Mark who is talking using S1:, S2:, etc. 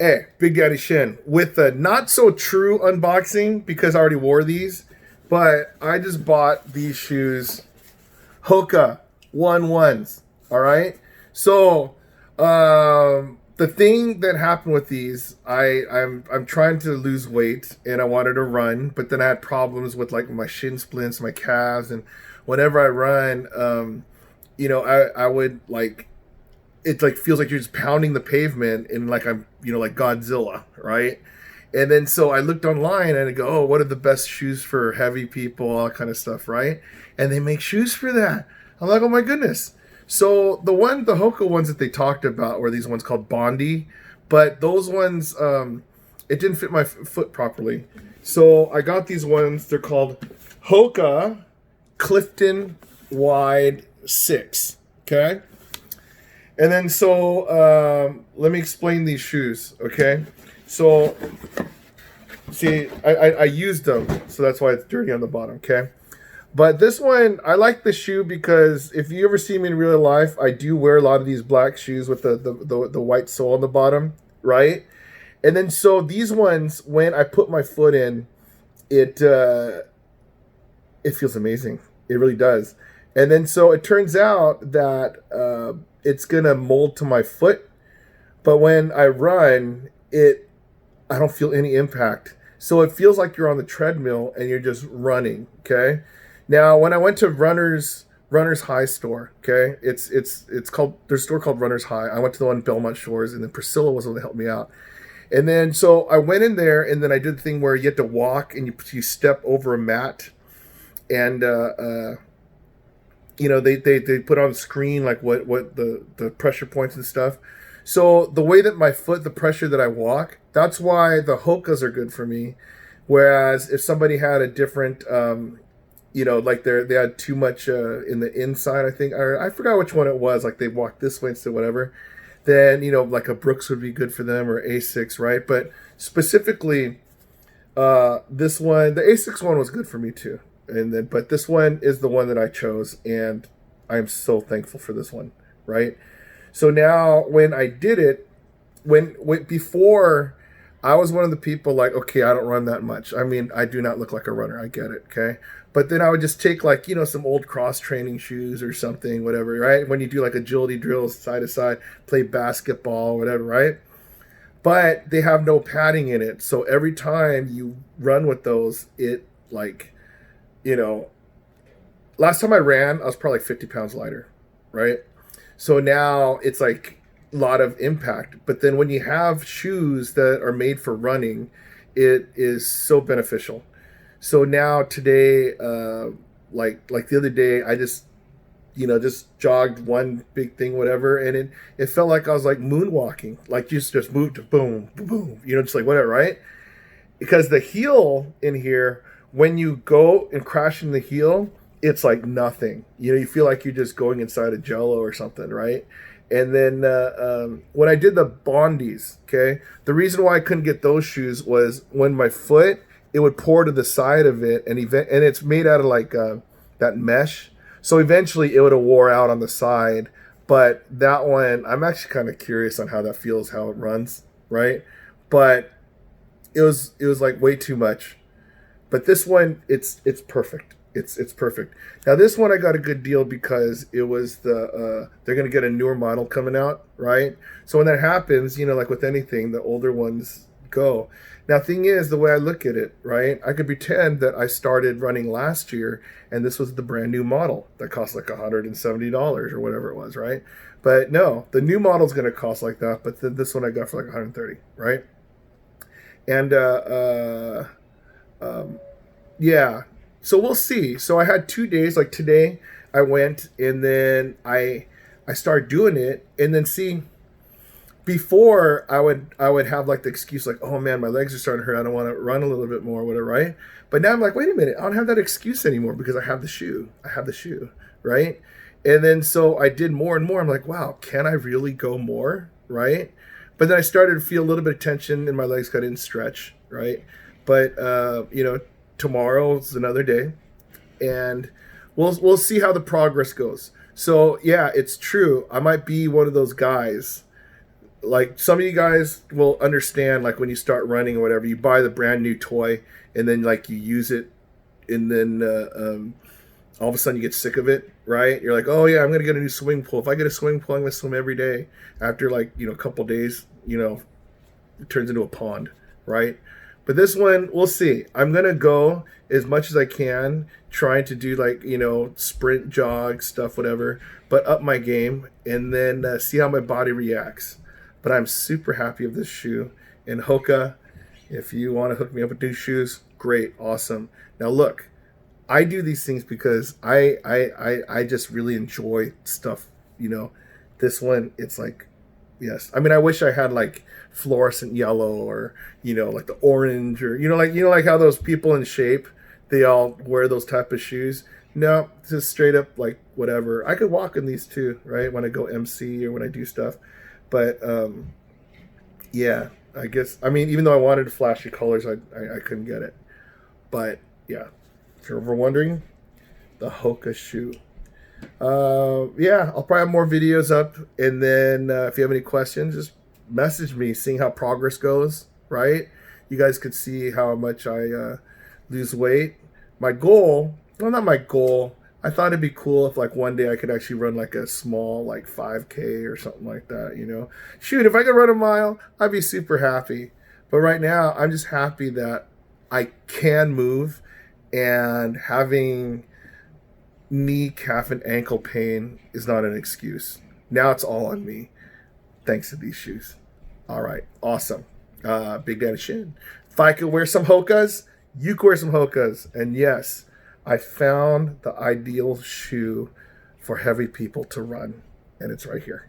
S1: Hey, Big Daddy Shin with a not so true unboxing because I already wore these, but I just bought these shoes, Hoka ones. All right, so the thing that happened with these, I'm trying to lose weight and I wanted to run, but then I had problems with like my shin splints, my calves, and whenever I run, I would like it like feels like you're just pounding the pavement and like I'm like Godzilla, right? And then so I looked online and I go, oh, what are the best shoes for heavy people, all that kind of stuff, right? And they make shoes for that. I'm like, oh my goodness. So the Hoka ones that they talked about were these ones called Bondi, but those ones, it didn't fit my foot properly. So I got these ones. They're called Hoka Clifton Wide 6. Okay. And then let me explain these shoes, okay? So see, I used them, so that's why it's dirty on the bottom, okay? But this one, I like the shoe because if you ever see me in real life, I do wear a lot of these black shoes with the white sole on the bottom, right? And then so these ones, when I put my foot in, it it feels amazing. It really does. And then so it turns out that it's gonna mold to my foot, but when I run, I don't feel any impact. So it feels like you're on the treadmill and you're just running. Okay. Now when I went to Runners High store, okay, it's called there's a store called Runners High. I went to the one in Belmont Shores, and then Priscilla was the one that helped me out. And then so I went in there, and then I did the thing where you had to walk and you step over a mat, and they put on the screen like what the pressure points and stuff. So the way that my foot, the pressure that I walk, that's why the Hokas are good for me. Whereas if somebody had a different, like they had too much in the inside, I think, or I forgot which one it was. Like they walked this way instead of whatever. Then like a Brooks would be good for them, or Asics, right? But specifically, this one, the Asics one was good for me too. But this one is the one that I chose, and I'm so thankful for this one, right? So now when I did it, when before I was one of the people like, okay, I don't run that much. I mean, I do not look like a runner. I get it, okay? But then I would just take like, some old cross training shoes or something, whatever, right? When you do like agility drills side to side, play basketball, whatever, right? But they have no padding in it. So every time you run with those, it like, you know, last time I ran, I was probably like 50 pounds lighter, right? So now it's like a lot of impact. But then when you have shoes that are made for running, it is so beneficial. So now today, like the other day, I just jogged one big thing, whatever, and it felt like I was like moonwalking, like just moved to boom, boom, boom, just like whatever, right? Because the heel in here, when you go and crash in the heel, it's like nothing. You feel like you're just going inside a Jello or something, right? And then when I did the Bondies, okay, the reason why I couldn't get those shoes was when my foot, it would pour to the side of it, and it's made out of like that mesh. So eventually it would have wore out on the side. But that one, I'm actually kind of curious on how that feels, how it runs, right? But it was like way too much. But this one, it's perfect. It's perfect. Now this one I got a good deal because it was they're gonna get a newer model coming out, right? So when that happens, like with anything, the older ones go. Now thing is, the way I look at it, right? I could pretend that I started running last year and this was the brand new model that cost like $170 or whatever it was, right? But no, the new model's gonna cost like that, but this one I got for like 130, right? And yeah, so we'll see. So I had 2 days. Like today, I went and then I started doing it, and then see. Before I would have like the excuse like, oh man, my legs are starting to hurt. I don't want to run a little bit more, whatever, right? But now I'm like, wait a minute, I don't have that excuse anymore because I have the shoe. I have the shoe, right? And then so I did more and more. I'm like, wow, can I really go more, right? But then I started to feel a little bit of tension in my legs. I didn't stretch, right? But tomorrow's another day, and we'll see how the progress goes. So yeah, it's true. I might be one of those guys like some of you guys will understand, like when you start running or whatever, you buy the brand new toy and then like you use it, and then all of a sudden you get sick of it, right? You're like, oh yeah, I'm gonna get a new swimming pool. If I get a swimming pool, I'm gonna swim every day. After like, you know, a couple days, you know, it turns into a pond, right? But this one, we'll see. I'm gonna go as much as I can, trying to do like, you know, sprint, jog stuff, whatever, but up my game, and then see how my body reacts. But I'm super happy with this shoe. And Hoka, if you want to hook me up with new shoes, great, awesome. Now look, I do these things because I just really enjoy stuff. You know, this one, it's like, yes. I mean, I wish I had like fluorescent yellow, or you know, like the orange, or you know like how those people in shape, they all wear those type of shoes. No, just straight up like whatever. I could walk in these too, right? When I go MC or when I do stuff. But yeah, I guess, I mean, even though I wanted flashy colors, I couldn't get it. But yeah, if you're ever wondering, the Hoka shoe. Yeah, I'll probably have more videos up, and then if you have any questions, just message me, seeing how progress goes, right? You guys could see how much I lose weight. My goal, well, not my goal, I thought it'd be cool if like one day I could actually run like a small like 5K or something like that, you know. Shoot, if I could run a mile, I'd be super happy. But right now, I'm just happy that I can move, and having knee, calf, and ankle pain is not an excuse. Now it's all on me, thanks to these shoes. All right, awesome. Big Daddy Shin. If I could wear some Hokas, you could wear some Hokas. And yes, I found the ideal shoe for heavy people to run, and it's right here.